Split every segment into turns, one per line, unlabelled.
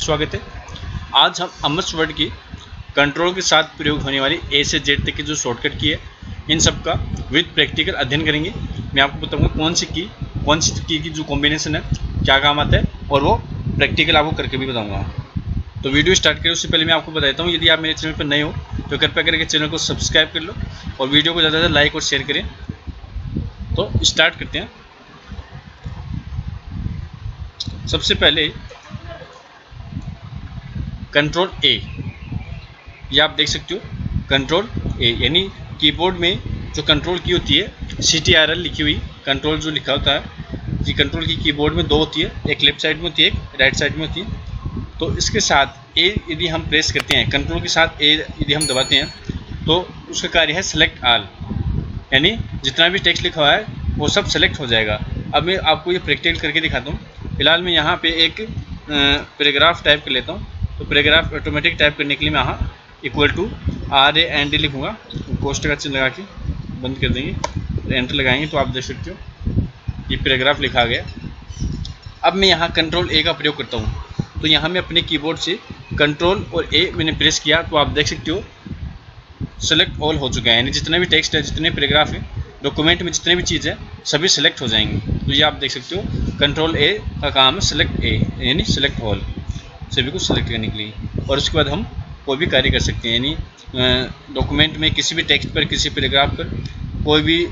स्वागत है। आज हम एमएस वर्ड की कंट्रोल के साथ प्रयोग होने वाली ए से जेड तक की जो शॉर्टकट की है, इन सब का विद प्रैक्टिकल अध्ययन करेंगे। मैं आपको बताऊंगा कौन सी की जो कॉम्बिनेशन है क्या काम आता है, और वो प्रैक्टिकल आपको करके भी बताऊंगा। तो वीडियो स्टार्ट करें उससे पहले मैं आपको बताता हूँ, यदि आप मेरे चैनल पर नए हो तो कृपया करके चैनल को सब्सक्राइब कर लो और वीडियो को ज़्यादा से ज़्यादा लाइक और शेयर करें। तो स्टार्ट करते हैं। सबसे पहले कंट्रोल ए, ये आप देख सकते हो कंट्रोल ए, यानी कीबोर्ड में जो कंट्रोल की होती है CTRL लिखी हुई कंट्रोल जो लिखा होता है, ये कंट्रोल की कीबोर्ड में दो होती है, एक लेफ्ट साइड में होती है, एक राइट साइड में होती है। तो इसके साथ ए यदि हम प्रेस करते हैं, कंट्रोल के साथ ए यदि हम दबाते हैं तो उसका कार्य है सेलेक्ट ऑल, यानी जितना भी टेक्स्ट लिखा हुआ है वो सब सेलेक्ट हो जाएगा। अब मैं आपको ये प्रैक्टिकल करके दिखाता हूँ। फिलहाल मैं यहाँ पे एक पैराग्राफ टाइप कर लेता हूँ। तो पैराग्राफ ऑटोमेटिक टाइप करने के लिए मैं यहाँ =RAND लिखूँगा, पोस्ट का चिन्ह लगा के बंद कर देंगे, एंटर लगाएंगे तो आप देख सकते हो ये पैराग्राफ लिखा गया। अब मैं यहाँ कंट्रोल ए का प्रयोग करता हूँ। तो यहाँ मैं अपने कीबोर्ड से कंट्रोल और ए मैंने प्रेस किया तो आप देख सकते हो सेलेक्ट ऑल हो चुका है, यानी जितना भी टेक्स्ट है, जितने पैराग्राफ है, डॉक्यूमेंट में जितने भी चीज़ है सभी सेलेक्ट हो जाएंगी। तो ये आप देख सकते हो कंट्रोल ए का काम है सेलेक्ट ए, यानी सेलेक्ट ऑल, सभी को सिलेक्ट करने के लिए। और उसके बाद हम कोई भी कार्य कर सकते हैं, यानी डॉक्यूमेंट में किसी भी टेक्स्ट पर, किसी पैराग्राफ पर कोई भी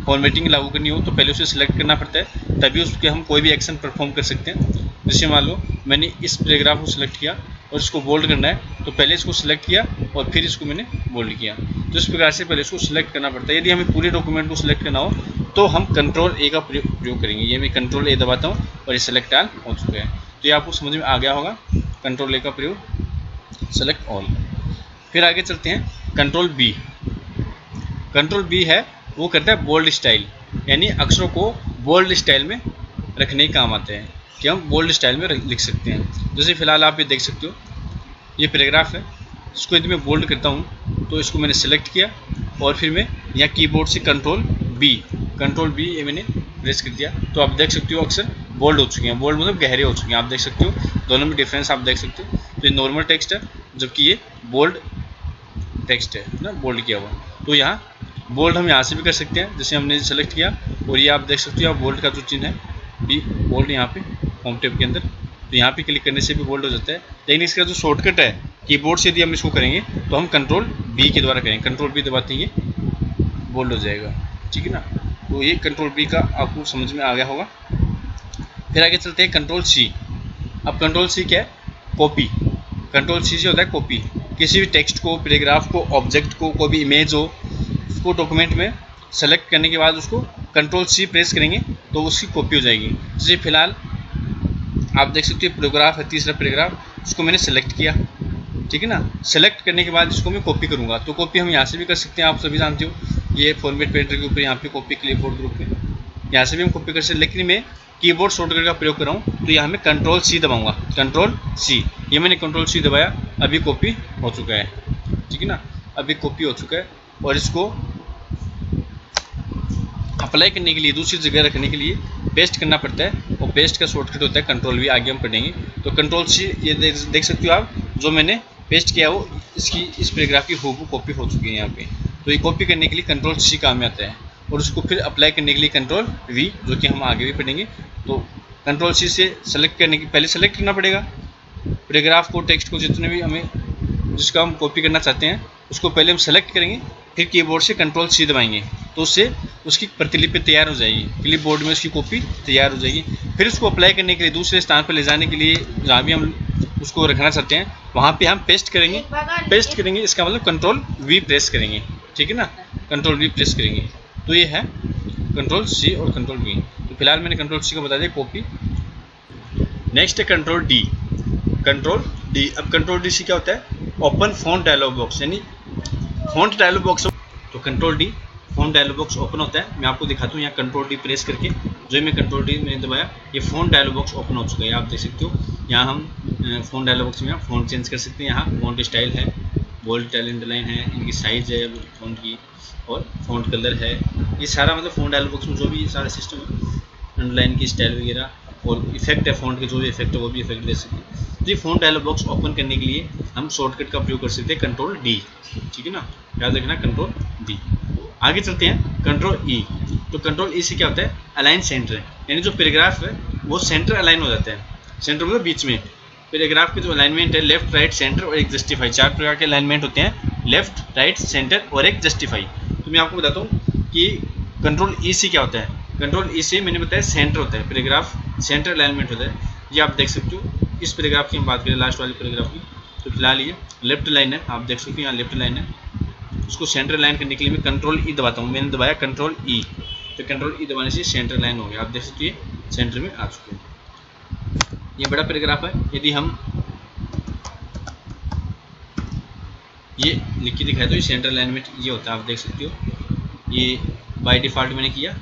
फॉर्मेटिंग लागू करनी हो तो पहले उसे सिलेक्ट करना पड़ता है, तभी उसके हम कोई भी एक्शन परफॉर्म कर सकते हैं। जैसे मान लो मैंने इस पैराग्राफ को सिलेक्ट किया और इसको बोल्ड करना है तो पहले इसको सिलेक्ट किया और फिर इसको मैंने बोल्ड किया। तो इस प्रकार से पहले इसको सिलेक्ट करना पड़ता है। यदि हमें पूरे डॉक्यूमेंट को सिलेक्ट करना हो तो हम कंट्रोल ए का प्रयोग करेंगे। ये मैं कंट्रोल ए दबाता हूँ और ये सिलेक्ट ऑल हो चुका है। तो ये आपको समझ में आ गया होगा, कंट्रोल ए का प्रयोग सेलेक्ट ऑल। फिर आगे चलते हैं कंट्रोल बी। कंट्रोल बी है वो करता है बोल्ड स्टाइल, यानी अक्षरों को बोल्ड स्टाइल में रखने के काम आते हैं कि हम बोल्ड स्टाइल में लिख सकते हैं। जैसे फिलहाल आप ये देख सकते हो ये पैराग्राफ है, इसको यदि मैं बोल्ड करता हूँ तो इसको मैंने सेलेक्ट किया और फिर मैं यहाँ कीबोर्ड से कंट्रोल बी ये मैंने प्रेस कर दिया तो आप देख सकते हो अक्षर बोल्ड हो चुके हैं। बोल्ड मतलब गहरे हो चुके हैं, आप देख सकते हो दोनों में डिफरेंस आप देख सकते हो। तो ये नॉर्मल टेक्स्ट है जबकि ये बोल्ड टेक्स्ट है ना, बोल्ड किया हुआ। तो यहाँ बोल्ड हम यहाँ से भी कर सकते हैं, जैसे हमने सेलेक्ट किया और ये आप देख सकते हो बोल्ड का जो चिन्ह है बी बोल्ड यहाँ पे होम टैब के अंदर, तो यहाँ पे क्लिक करने से भी बोल्ड हो जाता है। लेकिन इसका जो शॉर्टकट है कीबोर्ड से यदि हम इसको करेंगे तो हम कंट्रोल बी के द्वारा करेंगे, कंट्रोल बी दबाते ही बोल्ड हो जाएगा, ठीक है ना। तो ये कंट्रोल बी का आपको समझ में आ गया होगा। फिर आगे चलते हैं कंट्रोल सी। अब कंट्रोल सी क्या है? कॉपी। कंट्रोल सी से होता है कॉपी, किसी भी टेक्स्ट को, पैराग्राफ को, ऑब्जेक्ट को, कोई भी इमेज हो उसको डॉक्यूमेंट में सेलेक्ट करने के बाद उसको कंट्रोल सी प्रेस करेंगे तो उसकी कॉपी हो जाएगी। जैसे फिलहाल आप देख सकते हो पैराग्राफ है, तीसरा पैराग्राफ, उसको मैंने सेलेक्ट किया, ठीक है ना। सेलेक्ट करने के बाद इसको मैं कॉपी करूँगा तो कॉपी हम यहाँ से भी कर सकते हैं, आप सभी जानते हो। ये फॉर्मेट पेंटर के ऊपर यहाँ पे कॉपी क्लिपबोर्ड ग्रुप में यहाँ से भी हम कॉपी कर सकते हैं। लेकिन मैं कीबोर्ड शॉर्टकट का प्रयोग कर रहा हूँ तो यहाँ मैं कंट्रोल सी दबाऊंगा, कंट्रोल सी। ये मैंने कंट्रोल सी दबाया, अभी कॉपी हो चुका है, ठीक है ना, अभी कॉपी हो चुका है। और इसको अप्लाई करने के लिए, दूसरी जगह रखने के लिए पेस्ट करना पड़ता है, और पेस्ट का शॉर्टकट होता है कंट्रोल वी, आगे हम पढ़ेंगे। तो कंट्रोल सी, ये देख सकते हो आप, जो मैंने पेस्ट किया वो इसकी इस पैराग्राफ की हूबहू कॉपी हो चुकी है यहाँ पे। तो ये कॉपी करने के लिए कंट्रोल सी काम में आता है, और उसको फिर अप्लाई करने के लिए कंट्रोल वी, जो कि हम आगे भी पढ़ेंगे। तो कंट्रोल सी से सेलेक्ट करने की, पहले सेलेक्ट करना पड़ेगा पैराग्राफ को, टेक्स्ट को, जितने भी हमें जिसका हम कॉपी करना चाहते हैं उसको पहले हम सेलेक्ट करेंगे, फिर कीबोर्ड से कंट्रोल सी दबाएंगे तो उससे उसकी प्रतिलिपि तैयार हो जाएगी, क्लिपबोर्ड में उसकी कॉपी तैयार हो जाएगी। फिर उसको अप्लाई करने के लिए, दूसरे स्थान पर ले जाने के लिए, जहाँ भी हम उसको रखना चाहते हैं वहाँ पे हम पेस्ट करेंगे। पेस्ट करेंगे इसका मतलब कंट्रोल वी प्रेस करेंगे, ठीक है ना, कंट्रोल वी प्रेस करेंगे। तो ये है कंट्रोल सी और कंट्रोल वी। तो फिलहाल मैंने कंट्रोल सी को बता दिया कॉपी। नेक्स्ट है कंट्रोल डी। कंट्रोल डी, अब कंट्रोल डी से क्या होता है? ओपन फॉन्ट डायलॉग बॉक्स, यानी फॉन्ट डायलॉग बॉक्स। तो control D font dialog box open होता है। मैं आपको दिखाता हूँ यहाँ कंट्रोल डी प्रेस करके, जो मैं कंट्रोल डी मैंने दबाया, ये फॉन्ट डायलॉग बॉक्स ओपन हो चुका है, आप देख सकते हो। यहाँ हम फॉन्ट डायलॉग बॉक्स में फॉन्ट चेंज कर सकते हैं। यहाँ फॉन्ट स्टाइल है, बोल्ड, इटैलियन, अंडरलाइन है, इनकी साइज है फॉन्ट की, और फॉन्ट कलर है, ये सारा मतलब फॉन्ट डायलॉग बॉक्स में जो भी सारा सिस्टम है, अंडरलाइन की स्टाइल वगैरह, और इफेक्ट है फॉन्ट के, जो भी इफेक्ट है वो भी इफेक्ट दे सकते हैं। तो ये फ़ॉन्ट डायलॉग बॉक्स ओपन करने के लिए हम शॉर्टकट का प्रयोग कर सकते हैं कंट्रोल डी, ठीक है ना, याद रखना कंट्रोल डी। आगे चलते हैं कंट्रोल ई। तो कंट्रोल ई से क्या होता है, अलाइन सेंटर, यानी जो पैराग्राफ है वो सेंटर अलाइन हो जाता है। सेंटर मतलब बीच में, पैराग्राफ के जो अलाइनमेंट है लेफ्ट राइट सेंटर और एक जस्टिफाई, 4 प्रकार के अलाइनमेंट होते हैं, लेफ्ट राइट सेंटर और एक जस्टिफाई। तो मैं आपको बताता हूँ कि कंट्रोल ई से क्या होता है। कंट्रोल ई से मैंने बताया सेंटर होता है, पैराग्राफ सेंटर अलाइनमेंट होता है। ये आप देख सकते हो, इस पैराग्राफ की हम बात करें, लास्ट वाले पैराग्राफ की, तो फिलहाल ये लेफ्ट लाइन है, आप देख सकते हो यहाँ लेफ्ट लाइन है। उसको सेंटर लाइन करने के लिए मैं कंट्रोल ई दबाता हूँ, मैंने दबाया कंट्रोल ई, तो कंट्रोल ई दबाने से सेंटर लाइन हो गया, आप देख सकते हो ये सेंटर में आ चुके हैं। ये बड़ा पैराग्राफ है, यदि हम ये लिख के दिखाए तो ये सेंटर अलाइनमेंट ये होता है, आप देख सकते हो। ये बाय डिफ़ॉल्ट मैंने किया,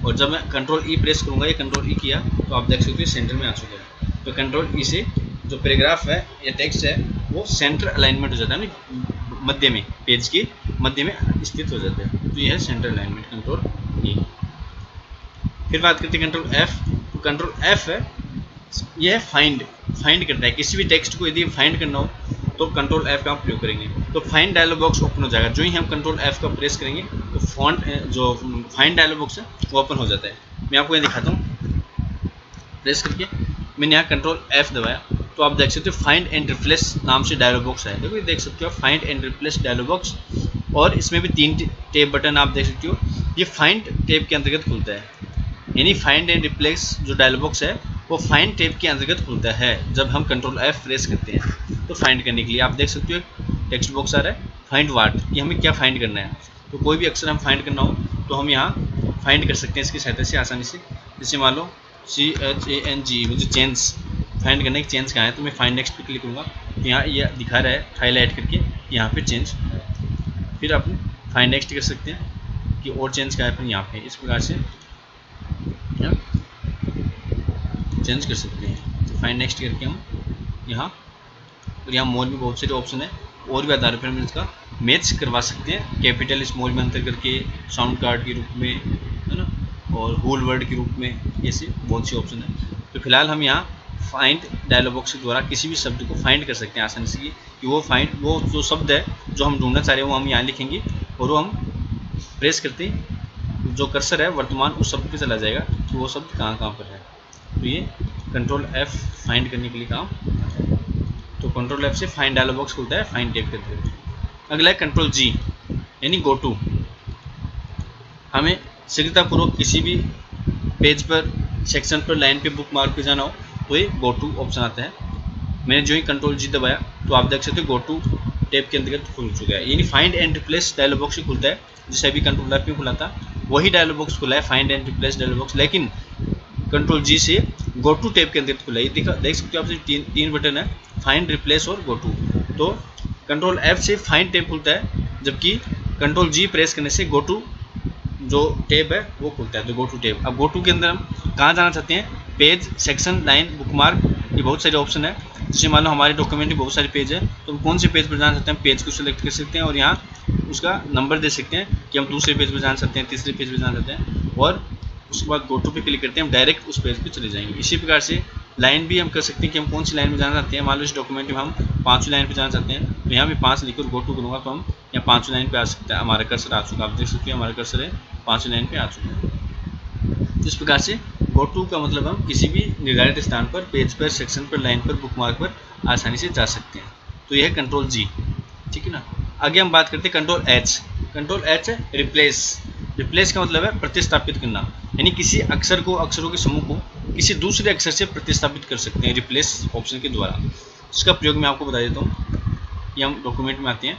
और जब मैं कंट्रोल ई प्रेस करूँगा, ये कंट्रोल ई किया तो आप देख सकते हो सेंटर में आ चुका है। तो कंट्रोल ई से जो पैराग्राफ है या टेक्स्ट है वो सेंटर अलाइनमेंट हो जाता है ना, मध्य में, पेज के मध्य में स्थित हो जाता है। तो ये है सेंटर अलाइनमेंट कंट्रोल ई। फिर बात करते हैं कंट्रोल एफ। तो कंट्रोल एफ है, यह है फाइंड करता है किसी भी टेक्स्ट को, यदि फाइंड करना हो तो कंट्रोल एफ का हम प्रयोग करेंगे। तो फाइंड डायलॉग बॉक्स ओपन हो जाएगा, जो ही हम कंट्रोल एफ का प्रेस करेंगे तो फॉन्ट जो फाइंड डायलॉग बॉक्स है वो ओपन हो जाता है। मैं आपको ये दिखाता हूँ, प्रेस करके मैंने यहाँ कंट्रोल एफ दबाया तो आप देख सकते हो फाइंड एंड रिप्लेस नाम से डायलॉग बॉक्स है। देखो ये देख सकते हो find and replace dialog box, और इसमें भी 3 टैब बटन आप देख सकते हो। ये फाइंड टैब के अंतर्गत खुलता है, यानी फाइंड एंड रिप्लेस जो डायलॉग बॉक्स है वो फाइंड टैब के अंतर्गत खुलता है जब हम कंट्रोल एफ प्रेस करते हैं। तो फाइंड करने के लिए आप देख सकते हो टेक्स्ट बॉक्स आ रहा है, फाइंड वाट, कि हमें क्या फाइंड करना है। तो कोई भी अक्षर हम फाइंड करना हो तो हम यहाँ फाइंड कर सकते हैं इसकी सहायता से आसानी से। जैसे मान लो CHANG, मुझे चेंज फाइंड करना है, चेंज कहाँ है, तो मैं फाइंड नेक्स्ट पे क्लिक करूँगा तो यहाँ ये दिखा रहा है हाईलाइट करके, यहाँ पे चेंज। फिर आप फाइंड नेक्स्ट कर सकते हैं कि और चेंज कहाँ है, फिर यहाँ पे इस प्रकार से चेंज कर सकते हैं। फाइंड नेक्स्ट करके हम यहाँ, और यहाँ मोर में बहुत सारे ऑप्शन है, और भी आधार पर हम इसका मैच करवा सकते हैं, कैपिटल स्मॉल में अंतर करके, साउंड कार्ड के रूप में, है ना, और होल वर्ड के रूप में, ऐसे बहुत से ऑप्शन है। तो फिलहाल हम यहाँ फाइंड डायलॉग बॉक्स के द्वारा किसी भी शब्द को फाइंड कर सकते हैं आसानी से, कि वो जो शब्द है जो हम ढूंढना चाह रहे हैं वो हम यहाँ लिखेंगे, और वो हम प्रेस करते ही जो कर्सर है वर्तमान उस शब्द पे चला जाएगा कि वो शब्द कहाँ पर है। तो ये कंट्रोल एफ फाइंड करने के लिए काम। तो कंट्रोल एफ से फाइंड डायलॉग बॉक्स खुलता है फाइंड टैब करते हुए। अगला है कंट्रोल जी, यानी गो टू। हमें शीघ्रतापूर्वक किसी भी पेज पर, सेक्शन पर, लाइन पे, बुक मार्क पे जाना हो तो ये गो टू ऑप्शन आता है। मैंने जो ही कंट्रोल जी दबाया तो आप देख सकते हो गो टू टैब के अंतर्गत खुल चुका है, यानी find and replace dialog box खुलता है, जिसे अभी कंट्रोल एफ में खुला था वही डायलॉग बॉक्स खुला है, find and replace dialog box, लेकिन कंट्रोल जी से गो टू टैब के अंतर्गत खुला है। ये देख सकते हो आप, तीन बटन है, फाइंड, रिप्लेस और गो टू। तो कंट्रोल एफ से फाइंड टैब खुलता है, जबकि कंट्रोल जी प्रेस करने से गो टू जो टैब है वो खुलता है। तो गो टू टैब, अब गो टू के अंदर हम कहाँ जाना चाहते हैं, पेज, सेक्शन, लाइन, बुकमार्क, ये बहुत सारे ऑप्शन है। जैसे मान लो हमारे डॉक्यूमेंट में बहुत सारे पेज है, तो हम कौन से पेज पर जाना चाहते हैं, पेज को सिलेक्ट कर सकते हैं और यहाँ उसका नंबर दे सकते हैं कि हम दूसरे पेज पर जाना चाहते हैं, तीसरे पेज पर जाना चाहते हैं, और उसके बाद गो टू पे क्लिक करते हैं, हम डायरेक्ट उस पेज पे चले जाएंगे। इसी प्रकार से लाइन भी हम कर सकते हैं कि हम कौन सी लाइन में जाना चाहते हैं। मान लो इस डॉक्यूमेंट में हम 5वीं लाइन पे जाना चाहते हैं, तो यहाँ भी 5 लिखकर गो टू करूँगा तो हम यहाँ 5वीं लाइन पे आ सकते हैं, हमारा कर्सर आ चुका है, आप देख सकते हैं हमारा कर्सर है 5वीं लाइन पे आ चुका है। इस प्रकार से गो टू का मतलब हम किसी भी निर्धारित स्थान पर, पेज पर, सेक्शन पर, लाइन पर, बुकमार्क पर आसानी से जा सकते हैं। तो यह है कंट्रोल जी, ठीक है ना। आगे हम बात करते हैं कंट्रोल एच। कंट्रोल एच है रिप्लेस। रिप्लेस का मतलब है प्रतिस्थापित करना, यानी किसी अक्षर को, अक्षरों के समूह को किसी दूसरे अक्षर से प्रतिस्थापित कर सकते हैं रिप्लेस ऑप्शन के द्वारा। इसका प्रयोग मैं आपको बता देता हूँ। ये हम डॉक्यूमेंट में आते हैं,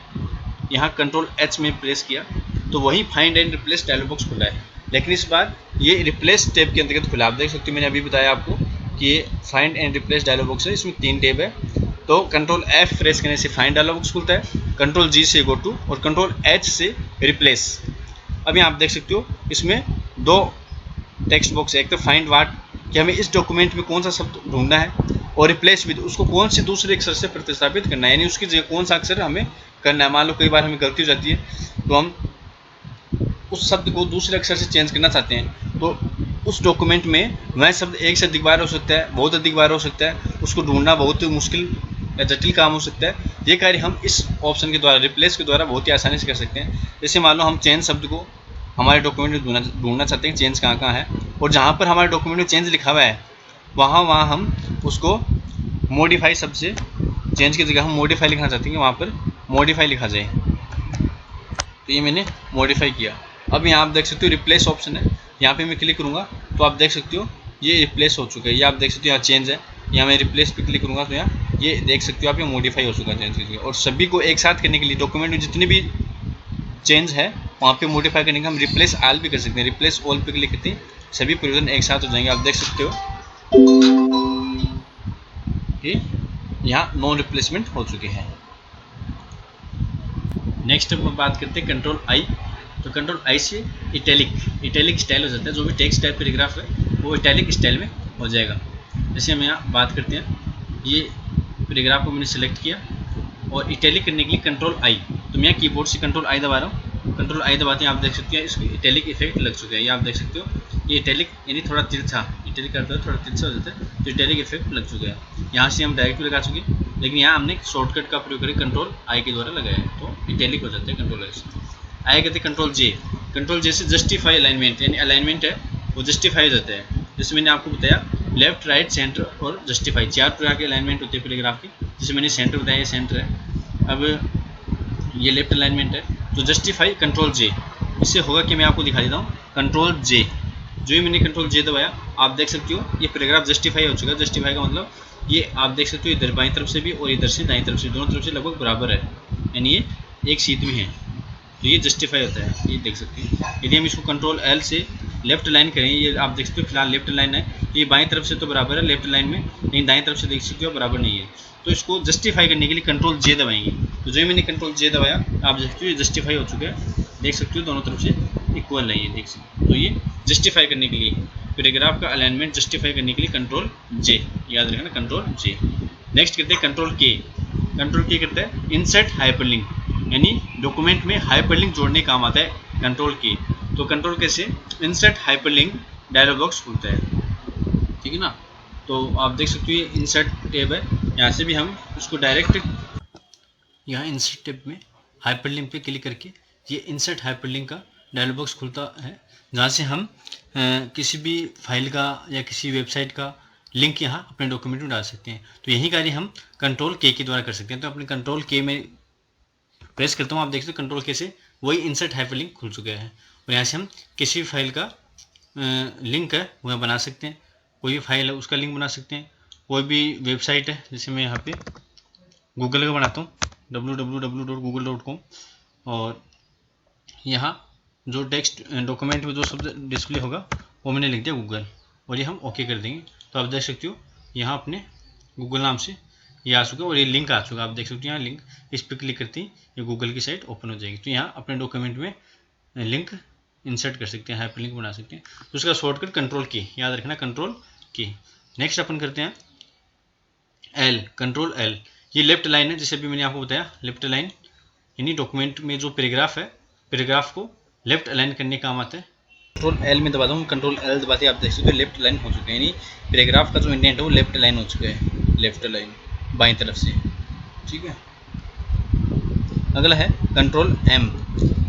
यहाँ कंट्रोल एच में प्रेस किया तो वही find and replace dialog box खुला है, लेकिन इस बार ये रिप्लेस टैब के अंतर्गत खुला। आप देख सकते हो मैंने अभी बताया आपको कि ये find and replace dialog box है, इसमें 3 टैब है। तो कंट्रोल एफ प्रेस करने से फाइंड डायलॉग बॉक्स खुलता है, कंट्रोल जी से गो टू और कंट्रोल एच से रिप्लेस। अभी आप देख सकते हो इसमें 2 टेक्स्ट बॉक्स है, एक तो फाइंड वाट कि हमें इस डॉक्यूमेंट में कौन सा शब्द ढूंढना है, और रिप्लेस विद उसको कौन से दूसरे अक्षर से प्रतिस्थापित करना है, यानी उसकी जगह कौन सा अक्षर हमें करना है। मान लो कई बार हमें गलती हो जाती है तो हम उस शब्द को दूसरे अक्षर से चेंज करना चाहते हैं, तो उस डॉक्यूमेंट में वह शब्द एक से अधिक बार हो सकता है, बहुत अधिक बार हो सकता है, उसको ढूंढना बहुत मुश्किल या जटिल काम हो सकता है। ये कार्य हम इस ऑप्शन के द्वारा, रिप्लेस के द्वारा बहुत ही आसानी से कर सकते हैं। जैसे मान लो हम चेंज शब्द को हमारे डॉक्यूमेंट में ढूंढना चाहते हैं, चेंज कहाँ कहाँ है, और जहाँ पर हमारे डॉक्यूमेंट में चेंज लिखा हुआ है वहाँ हम उसको मॉडिफाई शब्द से, चेंज की जगह हम मॉडिफाई लिखना चाहते हैं कि वहाँ पर मॉडिफाई लिखा जाए। तो ये मैंने मॉडिफाई किया। अब यहाँ आप देख सकते हो रिप्लेस ऑप्शन है, यहाँ पे मैं क्लिक करूँगा तो आप देख सकते हो ये रिप्लेस हो चुका है। ये आप देख सकते हो यहाँ चेंज है, यहाँ मैं रिप्लेस पे क्लिक करूँगा तो यहाँ ये देख सकते हो आप, ये मॉडिफाई हो चुका है चेंज कीजिए। और सभी को एक साथ करने के लिए डॉक्यूमेंट में जितने भी चेंज है वहाँ पे मॉडिफाई करने का हम रिप्लेस ऑल भी कर सकते हैं। रिप्लेस ऑल पे क्लिक करते हैं, सभी परिवर्तन एक साथ हो जाएंगे। आप देख सकते हो कि यहाँ नो रिप्लेसमेंट हो चुके हैं। नेक्स्ट अब बात करते हैं कंट्रोल आई। तो कंट्रोल आई से इटैलिक स्टाइल हो जाता है। जो भी टेक्स्ट टाइप पैराग्राफ है वो इटैलिक स्टाइल में हो जाएगा। जैसे हम यहाँ बात करते हैं, ये पैराग्राफ को मैंने सेलेक्ट किया और इटैलिक करने के लिए कंट्रोल आई, तो मैं यहाँ कीबोर्ड से कंट्रोल आई दबा रहा हूँ। कंट्रोल आई दबाते हैं आप देख सकते हैं इसको इटैलिक इफेक्ट लग चुका है। ये आप देख सकते हो, ये इटैलिक यानी थोड़ा तिरछा, इटैलिक करता है थोड़ा तिरछा हो जाता है, तो इटैलिक इफेक्ट लग चुका है। यहाँ से हम डायरेक्ट भी लगा चुके, लेकिन यहाँ हमने शॉर्टकट का प्रयोग करके कंट्रोल आई के द्वारा लगाया है, तो इटैलिक हो जाता है कंट्रोल आई से। आए कहते हैं कंट्रोल जे। कंट्रोल जे से जस्टिफाई अलाइनमेंट, यानी अलाइनमेंट है वो जस्टिफाई हो जाता है। जैसे मैंने आपको बताया लेफ्ट, राइट, सेंटर और जस्टिफाई, 4 प्रकार के अलाइनमेंट होते हैं पैराग्राफ की। जैसे मैंने सेंटर बताया, ये सेंटर है। अब ये लेफ्ट अलाइनमेंट है, तो जस्टिफाई कंट्रोल जे। इससे होगा कि मैं आपको दिखा देता हूँ कंट्रोल जे। जो ही मैंने कंट्रोल जे दबाया आप देख सकते हो ये पैराग्राफ जस्टिफाई हो चुका है। जस्टिफाई का मतलब ये आप देख सकते हो इधर बाईं तरफ से भी और इधर से दाईं तरफ से, दोनों तरफ से लगभग बराबर है, यानी ये एक सीध में है, तो ये जस्टिफाई होता है। ये देख सकते हैं। यदि हम इसको कंट्रोल एल से लेफ्ट लाइन करें, ये आप देख सकते हो फिलहाल लेफ्ट लाइन है, ये बाईं तरफ से तो बराबर है लेफ्ट लाइन में, लेकिन दाईं तरफ से देख सकते हो बराबर नहीं है। तो इसको जस्टिफाई करने के लिए कंट्रोल जे दबाएंगे। तो जो मैंने कंट्रोल जे दबाया आप देख सकते हो ये जस्टिफाई हो चुका है। देख सकते हो दोनों तरफ से इक्वल है, ये देख सकते हो। तो ये जस्टिफाई करने के लिए, पैराग्राफ का अलाइनमेंट जस्टिफाई करने के लिए कंट्रोल जे, याद रखना कंट्रोल जे। नेक्स्ट करते हैं कंट्रोल के। कंट्रोल के करता है इंसर्ट हाइपरलिंक, यानी डॉक्यूमेंट में हाइपरलिंक जोड़ने काम आता है कंट्रोल के। तो कंट्रोल के से इंसर्ट हाइपरलिंक डायलॉग बॉक्स खुलता है, ठीक है ना। तो आप देख सकते हो ये इंसर्ट टैब है, यहाँ से भी हम उसको डायरेक्ट यहाँ इंसर्ट टैब में हाइपरलिंक पे क्लिक करके ये इंसर्ट हाइपरलिंक का डायलॉग बॉक्स खुलता है, जहाँ से हम किसी भी फाइल का या किसी वेबसाइट का लिंक यहाँ अपने डॉक्यूमेंट में डाल सकते हैं। तो यही कार्य हम कंट्रोल के द्वारा कर सकते हैं। तो अपने कंट्रोल के में प्रेस करता हूँ, आप देख सकते हो कंट्रोल के से वही इंसर्ट हाइपरलिंक खुल चुका है। और यहाँ से हम किसी भी फाइल का लिंक है वह बना सकते हैं, कोई भी फाइल है उसका लिंक बना सकते हैं, कोई भी वेबसाइट है, जैसे मैं यहाँ पे गूगल का बनाता हूँ www.google.com, और यहाँ जो टेक्स्ट डॉक्यूमेंट में जो शब्द डिस्प्ले होगा वो मैंने लिख दिया गूगल, और ये हम ओके कर देंगे। तो आप देख सकते हो यहाँ अपने गूगल नाम से ये आ चुका है और ये लिंक आ चुका है। आप देख सकते हो यहाँ लिंक, इस पर क्लिक करते ही ये गूगल की साइट ओपन हो जाएगी। तो यहाँ अपने डॉक्यूमेंट में लिंक इंसर्ट कर सकते हैं, हाइपरलिंक बना सकते हैं। तो उसका शॉर्टकट कंट्रोल की, याद रखना कंट्रोल की। नेक्स्ट अपन करते हैं एल, कंट्रोल एल। ये लेफ्ट लाइन है, जैसे अभी मैंने आपको बताया लेफ्ट लाइन, यानी डॉक्यूमेंट में जो पैराग्राफ है पैराग्राफ को लेफ्ट अलाइन करने का काम आता है। कंट्रोल एल में दबाता हूँ, कंट्रोल एल दबाते आप देख सकते हो लेफ्ट लाइन हो चुके हैं, यानी पैराग्राफ का जो इंडेंट है वो लेफ्ट लाइन हो चुका है, लेफ्ट लाइन बाईं तरफ से, ठीक है। अगला है कंट्रोल एम।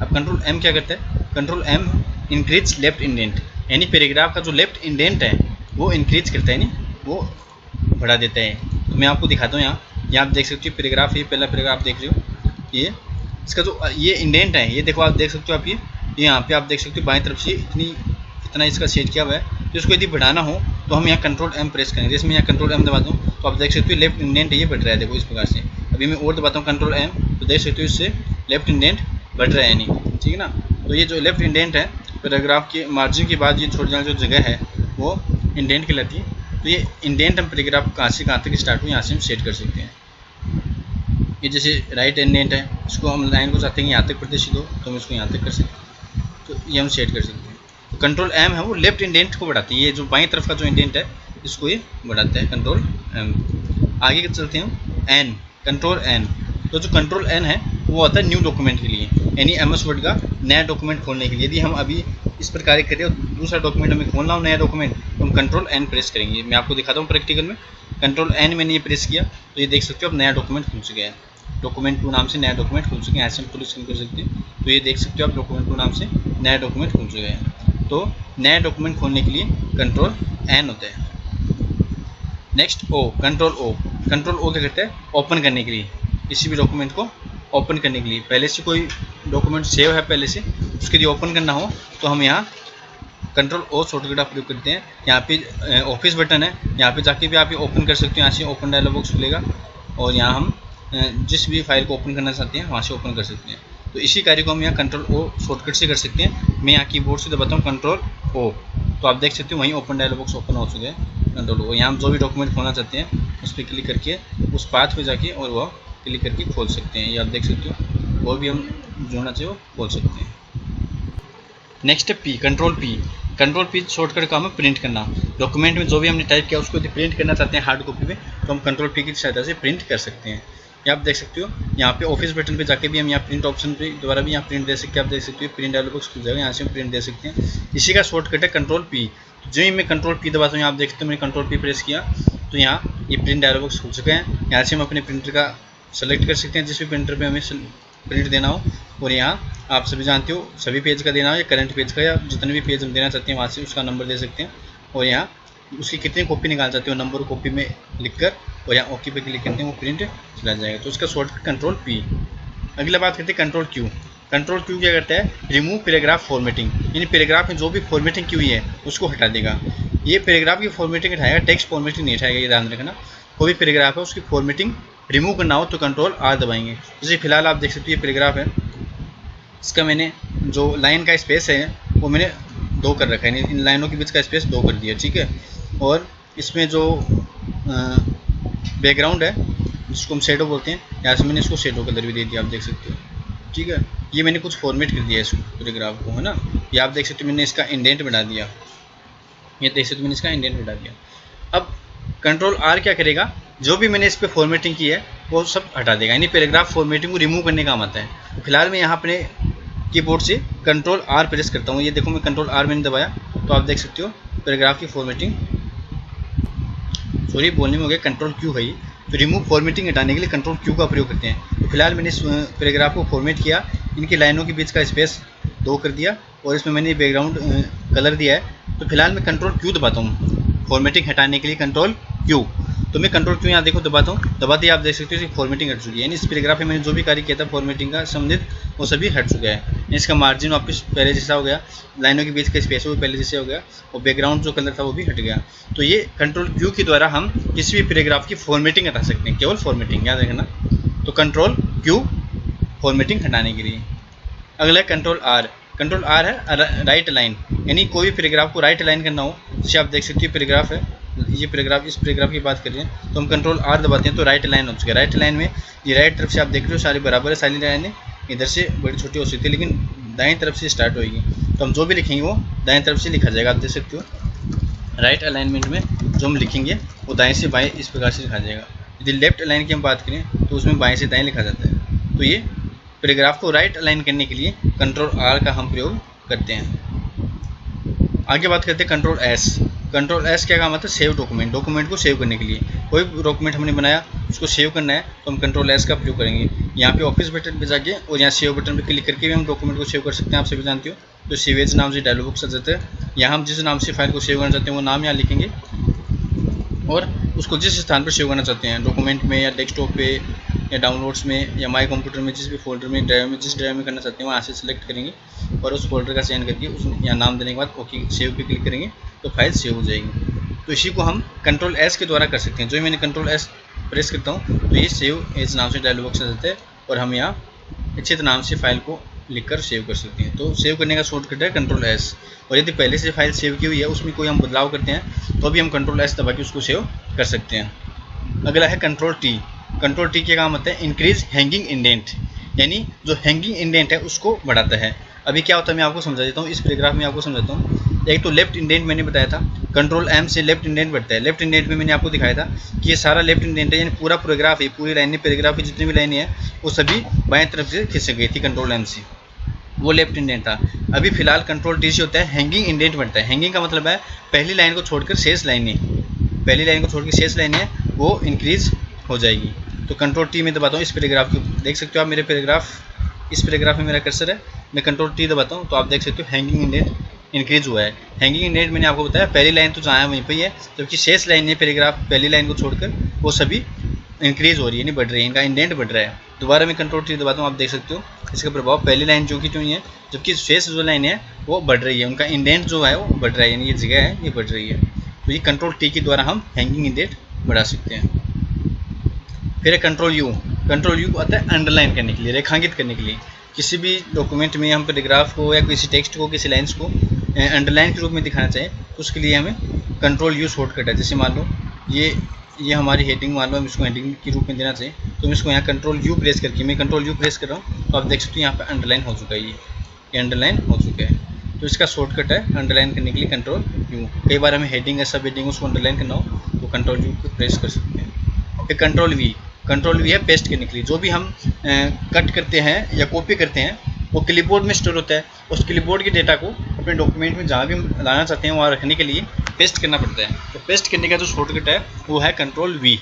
अब कंट्रोल एम क्या करता है, control M increase left indent, यानी पैराग्राफ का जो लेफ्ट इंडेंट है वो इंक्रीज करता है, यानी वो बढ़ा देता है। तो मैं आपको दिखाता हूँ यहाँ आप देख सकते हो पैराग्राफ, ये पहला पैराग्राफ देख रहे हो, ये इसका जो ये इंडेंट है ये देखो, आप देख सकते हो आप ये यहाँ पे आप देख सकते हो बाईं तरफ से इतना इसका सेट किया हुआ है। तो इसको यदि बढ़ाना हो तो हम यहाँ कंट्रोल एम प्रेस करेंगे। जैसे मैं यहाँ कंट्रोल एम दबाता हूँ तो आप देख सकते हो लेफ्ट इंडेंट ये बढ़ रहा है, देखो इस प्रकार से। अभी मैं और दबाता हूँ कंट्रोल एम तो देख सकते हो इससे लेफ्ट इंडेंट बढ़ रहा है, नहीं ठीक है ना। तो ये जो लेफ्ट इंडेंट है पैराग्राफ के मार्जिन के बाद ये छोड़ जाने जो जगह है वो इंडेंट कहलाती है। तो ये इंडेंट हम पैराग्राफ कहाँ से कहाँ तक स्टार्ट हुई यहाँ से हम सेट कर सकते हैं। ये जैसे राइट इंडेंट है, इसको हम लाइन को चाहते हैं यहाँ तक प्रदर्शित हो तो हम इसको यहाँ तक कर सकते हैं, तो ये हम सेट कर सकते हैं। तो कंट्रोल एम है वो लेफ्ट इंडेंट को बढ़ाती है, ये जो बाईं तरफ का जो इंडेंट है इसको ये बढ़ाता है कंट्रोल एम। आगे चलते हैं एन, कंट्रोल एन। तो जो कंट्रोल एन है वो आता है न्यू डॉक्यूमेंट के लिए, यानी MS वर्ड का नया डॉक्यूमेंट खोलने के लिए। यदि हम अभी इस पर कार्य कर रहे हो दूसरा डॉक्यूमेंट हमें खोलना हो नया डॉक्यूमेंट तो हम कंट्रोल एन प्रेस करेंगे। मैं आपको दिखाता हूँ प्रैक्टिकल में। कंट्रोल एन मैंने ये प्रेस किया तो ये देख सकते हो अब नया डॉक्यूमेंट खुल चुका है। डॉक्यूमेंट 2 नाम से नया डॉक्यूमेंट खुल चुके हैं। ऐसे हम फुल स्क्रीन कर सकते हैं। तो ये देख सकते हो आप डॉक्यूमेंट 2 नाम से नया डॉक्यूमेंट खुल चुका है। तो नया डॉक्यूमेंट खोलने के लिए कंट्रोल एन होता है। नेक्स्ट ओ, कंट्रोल ओ। कंट्रोल ओ क्या करता है? ओपन करने के लिए, किसी भी डॉक्यूमेंट को ओपन करने के लिए। पहले से कोई डॉक्यूमेंट सेव है पहले से, उसके लिए ओपन करना हो तो हम यहाँ कंट्रोल ओ शॉर्टकट का प्रयोग करते हैं। यहाँ पे ऑफिस बटन है, यहाँ पे जाके भी आप ये ओपन कर सकते हो। यहाँ से ओपन डायलॉग बॉक्स खुलेगा और यहाँ हम जिस भी फाइल को ओपन करना चाहते हैं वहाँ से ओपन कर सकते हैं। तो इसी कार्य को हम यहाँ कंट्रोल ओ शॉर्टकट से कर सकते हैं। मैं यहाँ कीबोर्ड से दबाता हूँ कंट्रोल ओ, तो आप देख सकते हो वहीं ओपन डायलॉग बॉक्स ओपन हो चुके हैं। कंट्रोल ओ, यहाँ हम जो भी डॉक्यूमेंट खोलना चाहते हैं उस पर क्लिक करके उस पाथ पे जाके और वह क्लिक करके खोल सकते हैं। ये आप देख सकते हो, वो भी हम जोड़ना चाहिए वो खोल सकते हैं। नेक्स्ट है P, control P. Control P shortcut काम है प्रिंट करना। डॉक्यूमेंट में जो भी हमने टाइप किया उसको यदि प्रिंट करना चाहते हैं हार्ड कॉपी में तो हम कंट्रोल पी की सहायता से प्रिंट कर सकते हैं। ये आप देख सकते हो, यहाँ पे ऑफिस बटन पे जाके भी हम यहाँ प्रिंट ऑप्शन पे दोबारा भी यहाँ प्रिंट दे सकते हैं। आप देख सकते हो प्रिंट डायलॉग बॉक्स खुल जाएगा, यहाँ से हम प्रिंट दे सकते हैं। इसी का शॉर्टकट है कंट्रोल पी। जो ही मैं कंट्रोल पी दबाता हूँ, यहाँ आप देख सकते हो मैंने कंट्रोल पी प्रेस किया तो यहाँ ये प्रिंट डायलॉग बॉक्स खुल चुका है। यहाँ से हम अपने प्रिंटर का सेलेक्ट कर सकते हैं जिस भी प्रिंटर पर हमें प्रिंट देना हो। और यहाँ आप सभी जानते हो सभी पेज का देना हो या करंट पेज का, या जितने भी पेज हम देना चाहते हैं वहाँ से उसका नंबर दे सकते हैं। और यहाँ उसकी कितनी कॉपी निकाल चाहते हो नंबर कॉपी में लिखकर और यहाँ ओके पे क्लिक करते हैं, वो प्रिंट चला जाएगा। तो उसका शॉर्टकट कंट्रोल पी। अगला बात करते हैं कंट्रोल क्यू। कंट्रोल क्यू क्या करता है? रिमूव पैराग्राफ फॉर्मेटिंग, यानी पैराग्राफ में जो भी फॉर्मेटिंग की हुई है उसको हटा देगा। ये पैराग्राफ की फॉर्मेटिंग हटाएगा, टेक्स्ट फॉर्मेटिंग नहीं हटाएगा। ये ध्यान रखना, कोई भी पैराग्राफ है उसकी फॉर्मेटिंग रिमूव करना हो तो कंट्रोल आर दबाएंगे। जैसे फिलहाल आप देख सकते हो ये पैराग्राफ है, इसका मैंने जो लाइन का स्पेस है वो मैंने 2 कर रखा है, इन लाइनों के बीच का स्पेस 2 कर दिया, ठीक है। और इसमें जो बैकग्राउंड है जिसको हम शेडो बोलते हैं, यहाँ से मैंने इसको शेडो कलर भी दे दिया, आप देख सकते हो, ठीक है। ये मैंने कुछ फॉर्मेट कर दिया इस पैराग्राफ को, है ना। ये आप देख सकते हो मैंने इसका इंडेंट बढ़ा दिया, ये देख सकते हो मैंने इसका इंडेंट बढ़ा दिया। अब कंट्रोल आर क्या करेगा? जो भी मैंने इस पर फॉर्मेटिंग की है वो सब हटा देगा, यानी पैराग्राफ फॉर्मेटिंग को रिमूव करने का काम आता है। तो फिलहाल मैं यहाँ अपने कीबोर्ड से कंट्रोल आर प्रेस करता हूँ। ये देखो मैं कंट्रोल आर मैंने दबाया तो आप देख सकते हो पैराग्राफ की फॉर्मेटिंग, सॉरी बोलने में हो गया, कंट्रोल क्यू है ये। तो रिमूव फॉर्मेटिंग हटाने के लिए कंट्रोल क्यू का प्रयोग करते हैं। तो फिलहाल मैंने इस पैराग्राफ को फॉर्मेट किया, इनकी लाइनों के बीच का स्पेस 2 कर दिया और इसमें मैंने बैकग्राउंड कलर दिया है। तो फिलहाल मैं कंट्रोल क्यू दबाता हूँ फॉर्मेटिंग हटाने के लिए, कंट्रोल क्यू। तो मैं कंट्रोल क्यू यहाँ देखो दबाता हूँ, दबाते ही आप देख सकते हो फॉर्मेटिंग हट चुकी है, यानी इस पैराग्राफ में मैंने जो भी कार्य किया था फॉर्मेटिंग का संबंधित वो सभी हट चुका है। इसका मार्जिन वापस पहले जैसा हो गया, लाइनों के बीच का स्पेस वो पहले जैसे हो गया और बैकग्राउंड जो कलर था वो भी हट गया। तो ये कंट्रोल क्यू के द्वारा हम किसी भी पैराग्राफ की फॉर्मेटिंग हटा सकते हैं, केवल फॉर्मेटिंग, याद रखना। तो कंट्रोल क्यू फॉर्मेटिंग हटाने के लिए। अगला कंट्रोल आर। कंट्रोल आर है राइट लाइन, यानी कोई भी पैराग्राफ को राइट लाइन करना हो। जैसे आप देख सकते हो पैराग्राफ है, ये पैराग्राफ, इस पैराग्राफ की बात कर रहे हैं तो हम कंट्रोल आर दबाते हैं तो राइट लाइन हो चुकी है। राइट लाइन में ये राइट तरफ से आप देख रहे हो सारी बराबर है, सारी लाइनें इधर से बड़ी छोटी हो सकती है लेकिन दाएं तरफ से स्टार्ट होगी। तो हम जो भी लिखेंगे वो दाएं तरफ से लिखा जाएगा, आप देख सकते हो। राइट अलाइनमेंट में जो हम लिखेंगे वो दाएँ से बाएँ इस प्रकार से लिखा जाएगा। यदि लेफ्ट अलाइन की हम बात करें तो उसमें बाएँ से दाएँ लिखा जाता है। तो ये पैराग्राफ को राइट अलाइन करने के लिए कंट्रोल आर का हम प्रयोग करते हैं। आगे बात करते हैं कंट्रोल एस। कंट्रोल एस क्या काम आता है? सेव डॉक्यूमेंट, डॉक्यूमेंट को सेव करने के लिए। कोई भी डॉक्यूमेंट हमने बनाया उसको सेव करना है तो हम कंट्रोल एस का प्रयोग करेंगे। यहाँ पे ऑफिस बटन पे जाके और यहाँ सेव बटन पे क्लिक करके भी हम डॉक्यूमेंट को सेव कर सकते हैं, आप सभी जानते हो। तो सेव एज नाम से डायलॉग बॉक्स आ जाता है, यहाँ हम जिस नाम से फाइल को सेव करना चाहते हैं वो नाम यहाँ लिखेंगे और उसको जिस स्थान पर सेव करना चाहते हैं, डॉक्यूमेंट में या डेस्कटॉप पे या डाउनलोड्स में या माई कंप्यूटर में, जिस भी फोल्डर में, ड्राइव में, जिस ड्राइव में करना चाहते हैं वहाँ से सिलेक्ट करेंगे और उस फोल्डर का चयन करके उस यहाँ नाम देने के बाद ओके सेव पे क्लिक करेंगे तो फाइल सेव हो जाएगी। तो इसी को हम कंट्रोल एस के द्वारा कर सकते हैं। जो मैंने कंट्रोल एस प्रेस करता हूँ तो ये सेव एज नाम से डायलॉग बॉक्स आ जाता है और हम यहाँ इच्छित नाम से फाइल को लिखकर सेव कर सकते हैं। तो सेव करने का शॉर्टकट है कंट्रोल एस। और यदि पहले से फाइल सेव की हुई है उसमें कोई हम बदलाव करते हैं तो भी हम कंट्रोल एस दबा के उसको सेव कर सकते हैं। अगला है कंट्रोल टी। कंट्रोल टी क्या काम होता है? इंक्रीज हैंगिंग इंडेंट, यानी जो हैंगिंग इंडेंट है उसको बढ़ाता है। अभी क्या होता है मैं आपको समझा देता हूँ, इस पैराग्राफ में आपको समझाता हूँ। एक तो लेफ्ट इंडेंट मैंने बताया था, कंट्रोल एम से लेफ्ट इंडेंट बढ़ता है। लेफ्ट इंडेंट में मैंने आपको दिखाया था कि ये सारा लेफ्ट इंडेंट है, यानी पूरा पैराग्राफ है, पूरी लाइन पैराग्राफ की जितनी भी लाइनें हैं वो सभी बाएं तरफ से खिसक गई थी कंट्रोल एम से, वो लेफ्ट इंडेंट था। अभी फिलहाल कंट्रोल टी से होता है हैंगिंग इंडेंट बढ़ता है। हैंगिंग का मतलब है पहली लाइन को छोड़कर शेष लाइनें, पहली लाइन को छोड़कर शेष लाइनें वो इंक्रीज़ हो जाएगी। तो कंट्रोल टी में दबाता हूँ, इस पैराग्राफ को देख सकते हो आप, मेरे पैराग्राफ इस पैराग्राफ में मेरा कर्सर है, मैं कंट्रोल टी दबाता हूँ तो आप देख सकते हो हैंगिंग इंडेंट इंक्रीज हुआ है। हैंगिंग इंडेंट मैंने आपको बताया पहली लाइन तो जहाँ है वहीं पर ही है, जबकि शेष लाइन है पैराग्राफ पहली लाइन को छोड़कर वो सभी इंक्रीज हो रही है, नहीं बढ़ रही है, इनका इंडेंट बढ़ रहा है। दोबारा मैं कंट्रोल टी दबाता हूँ, आप देख सकते हो इसका प्रभाव पहली लाइन जो की जो है, जबकि शेष जो लाइन है वो बढ़ रही है, उनका इंडेंट जो है वो बढ़ रहा है, यानी ये जगह है ये बढ़ रही है। तो ये कंट्रोल टी के द्वारा हम हैंगिंग इंडेंट बढ़ा सकते हैं। फिर है कंट्रोल यू। कंट्रोल यू आता है अंडरलाइन करने के लिए, रेखांकित करने के लिए। किसी भी डॉक्यूमेंट में हम पैराग्राफ को या किसी टेक्स्ट को, किसी लाइन्स को अंडरलाइन के रूप में दिखाना चाहें तो उसके लिए हमें कंट्रोल यू शॉर्टकट है। जैसे मान लो ये हमारी हेडिंग, मान लो हम इसको हेडिंग के रूप में देना चाहिए तो हम इसको यहाँ कंट्रोल यू प्रेस करके, मैं कंट्रोल यू प्रेस कर रहा हूँ तो आप देख सकते हो यहाँ पर अंडरलाइन हो चुका है, ये अंडरलाइन हो चुका है। तो इसका शॉर्टकट है अंडरलाइन करने के लिए कंट्रोल यू। कई बार हमें हेडिंग या सब हेडिंग उसको अंडरलाइन करना हो तो कंट्रोल यू को प्रेस कर सकते हैं। फिर कंट्रोल वी। कंट्रोल वी है पेस्ट करने के लिए। जो भी हम कट करते हैं या कॉपी करते हैं वो क्लिपबोर्ड में स्टोर होता है, उस क्लिपबोर्ड के डेटा को अपने डॉक्यूमेंट में जहाँ भी हम लाना चाहते हैं वहाँ रखने के लिए पेस्ट करना पड़ता है। तो पेस्ट करने का जो शॉर्टकट है वो है कंट्रोल वी,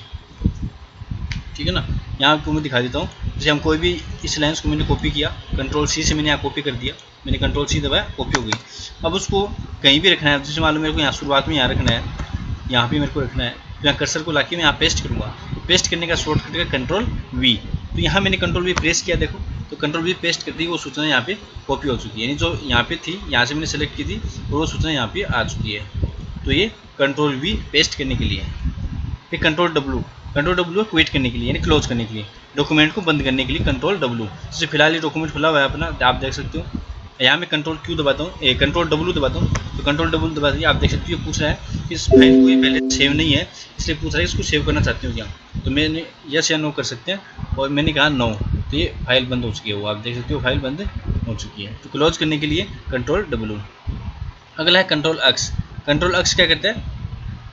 ठीक है ना। यहाँ आपको मैं दिखा देता हूँ, जैसे हम कोई भी इस लाइन्स को मैंने कॉपी किया, कंट्रोल सी से मैंने यहाँ कॉपी कर दिया, मैंने कंट्रोल सी दबाया, कॉपी हो गई। अब उसको कहीं भी रखना है, जैसे मान लो मेरे को यहाँ शुरुआत में यहाँ रखना है, यहाँ भी मेरे को रखना है, तो यहाँ कर्सर को लाके मैं यहाँ पेस्ट करूँगा। पेस्ट करने का शॉर्टकट है कंट्रोल वी। तो यहाँ मैंने कंट्रोल वी प्रेस किया, देखो तो कंट्रोल वी पेस्ट कर दी, वो सूचना यहाँ पे कॉपी हो चुकी है, यानी जो यहाँ पे थी यहाँ से मैंने सेलेक्ट की थी और वो सूचना यहाँ पे आ चुकी है। तो ये कंट्रोल वी पेस्ट करने के लिए। फिर control W. Control W quit करने के लिए, यानी क्लोज करने के लिए, डॉक्यूमेंट को बंद करने के लिए कंट्रोल डब्ल्यू। जैसे फिलहाल ये डॉक्यूमेंट खुला हुआ है अपना, आप देख सकते हो। यहाँ मैं कंट्रोल क्यू दबाता हूँ, कंट्रोल डब्ल्यू दबाता हूँ तो कंट्रोल डब्ल्यू दबा दिए, आप देख सकते हो पूछ रहा है कि इस फाइल को ये पहले सेव नहीं है, इसलिए पूछ रहा है इसको सेव करना चाहते हो क्या, तो मैंने यस या नो कर सकते हैं और मैंने कहा नो, तो ये फाइल बंद हो चुकी है, वो आप देख सकते हो फाइल बंद हो चुकी है। तो क्लोज करने के लिए कंट्रोल डब्ल्यू। अगला है कंट्रोल एक्स। कंट्रोल एक्स क्या करता है,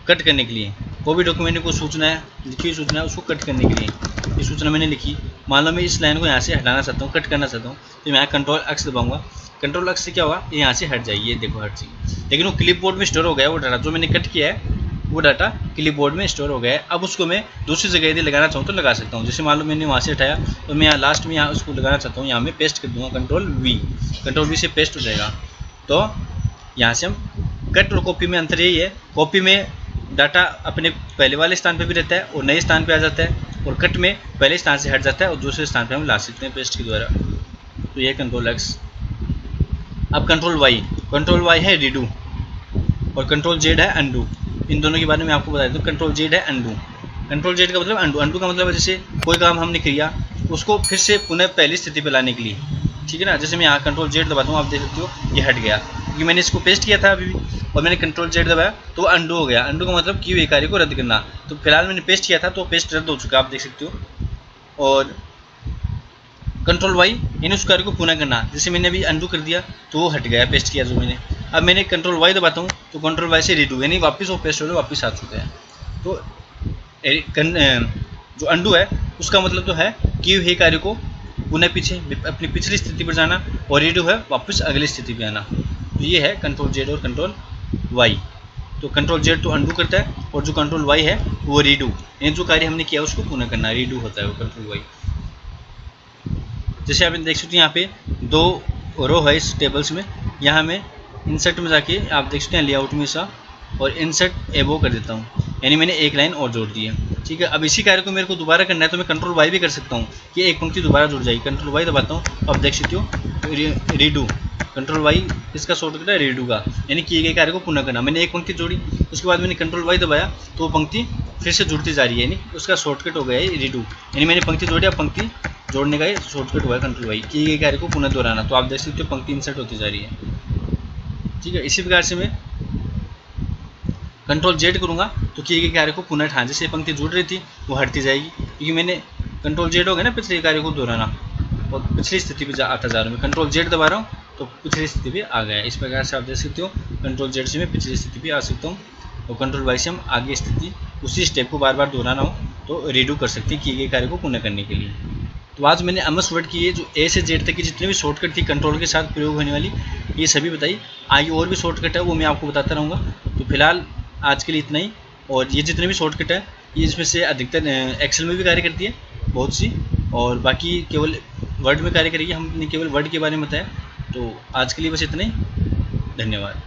कट करने के लिए। कोई भी डॉक्यूमेंट को सूचना है, लिखी हुई सूचना है, उसको कट करने के लिए। ये सूचना मैंने लिखी, मान लो मैं इस लाइन को यहाँ से हटाना चाहता हूँ, कट करना चाहता हूँ, तो मैं यहाँ कंट्रोल एक्स दबाऊंगा। कंट्रोल एक्स से क्या हुआ, ये यहाँ से हट जाएगी, ये देखो हट जाएगी, लेकिन वो क्लिपबोर्ड में स्टोर हो गया, वो डाटा जो मैंने कट किया है वो डाटा क्लिपबोर्ड में स्टोर हो गया है। अब उसको मैं दूसरी जगह यदि लगाना चाहूँ तो लगा सकता हूँ। जैसे मान लो मैंने वहाँ से हटाया तो मैं यहाँ लास्ट में यहाँ उसको लगाना चाहता हूँ, यहाँ मैं पेस्ट कर दूँगा कंट्रोल वी। कंट्रोल वी से पेस्ट हो जाएगा। तो यहाँ से हम कट और कॉपी में अंतर यही है, कॉपी में डाटा अपने पहले वाले स्थान पर भी रहता है और नए स्थान पर आ जाता है, और कट में पहले स्थान से हट जाता है और दूसरे स्थान पर हम ला सकते हैं पेस्ट के द्वारा। तो ये कंट्रोल एक्स। अब कंट्रोल वाई। कंट्रोल वाई है रीडू और कंट्रोल जेड है अंडू। इन दोनों के बारे में आपको बता देता हूँ। कंट्रोल जेड है अंडू। कंट्रोल जेड का मतलब अंडू। अंडू का मतलब है जैसे कोई काम हमने किया उसको फिर से पुनः पहली स्थिति पर लाने के लिए, ठीक है ना। जैसे मैं यहाँ कंट्रोल जेड दबाता हूँ, आप देख सकते हो ये हट गया क्योंकि मैंने इसको पेस्ट किया था अभी भी, और मैंने कंट्रोल जेड दबाया तो अंडू हो गया। अंडू का मतलब किए हुए कार्य को रद्द करना। तो फिलहाल मैंने पेस्ट किया था तो पेस्ट रद्द हो चुका, आप देख सकते हो। और कंट्रोल वाई यानी उस कार्य को पुनः करना, जैसे मैंने अभी अंडू कर दिया तो वो हट गया पेस्ट किया जो मैंने। अब मैंने कंट्रोल वाई दबाता हूँ तो कंट्रोल वाई से रीडू यानी वापस वो पेस्ट हो गया, वापस आ चुका है। तो जो अंडू है उसका मतलब तो है किए हुए कार्य को पुनः पीछे अपनी पिछली स्थिति पर जाना, और रीडू है वापस अगली स्थिति पर आना। तो ये है कंट्रोल जेड और कंट्रोल वाई। तो कंट्रोल जेड तो अंडू करता है और जो कंट्रोल वाई है वो रीडू, यानी जो कार्य हमने किया उसको पुनः करना, रीडू होता है वो कंट्रोल वाई। जैसे आप देख सकते हैं यहाँ पे 2 रो है इस टेबल्स में, यहाँ मैं इंसर्ट में जाके आप देख सकते हैं लेआउट में सा और इंसर्ट एबो कर देता हूँ, यानी मैंने एक लाइन और जोड़ दी है, ठीक है। अब इसी कार्य को मेरे को दोबारा करना है तो मैं कंट्रोल वाई भी कर सकता हूँ कि एक पंक्ति दोबारा जुड़ जाएगी। कंट्रोल वाई दबाता हूँ, आप देख सकते हो रीडू। कंट्रोल वाई इसका शॉर्टकट है रीडू का, यानी किए गए कार्य को पुनः करना। मैंने एक पंक्ति जोड़ी, उसके बाद मैंने कंट्रोल वाई दबाया तो वो पंक्ति फिर से जुड़ती जा रही है, यानी उसका शॉर्टकट हो गया है रीडू। यानी मैंने पंक्ति जोड़ी, अब पंक्ति जोड़ने का ये शॉर्टकट हुआ है कंट्रोल वाई, किए गए कार्य को पुनः दोहराना। तो आप देख सकते हो पंक्ति इंसर्ट होती जा रही है, ठीक है। इसी प्रकार से मैं कंट्रोल जेड करूँगा तो किए गए कार्य को पुनः हटाना, जैसे पंक्ति जुड़ रही थी वो हटती जाएगी क्योंकि मैंने कंट्रोल जेड हो गया ना पिछले कार्य को दोहराना, और पिछली स्थिति पे आता जा रहा हूँ। मैं कंट्रोल जेड दबा रहा हूँ तो पिछली स्थिति पे आ गया। इस प्रकार से आप देख सकते हो कंट्रोल जेड से मैं पिछली स्थिति पे आ सकता हूँ, और कंट्रोल वाई से हम आगे स्थिति उसी स्टेप को बार बार दोहराना हो तो रीडू कर सकते हैं किए गए कार्य को पुनः करने के लिए। तो आज मैंने एमएस वर्ड की ये जो ए से जेड तक की जितनी भी शॉर्टकट थी कंट्रोल के साथ प्रयोग होने वाली, ये सभी बताई। आगे और भी शॉर्टकट है वो मैं आपको बताता रहूँगा। तो फिलहाल आज के लिए इतना ही, और ये जितने भी शॉर्टकट है ये इसमें से अधिकतर एक्सेल में भी कार्य करती है बहुत सी, और बाकी केवल वर्ड में कार्य करेगी। हमने केवल वर्ड के बारे में बताया। तो आज के लिए बस इतना ही। धन्यवाद।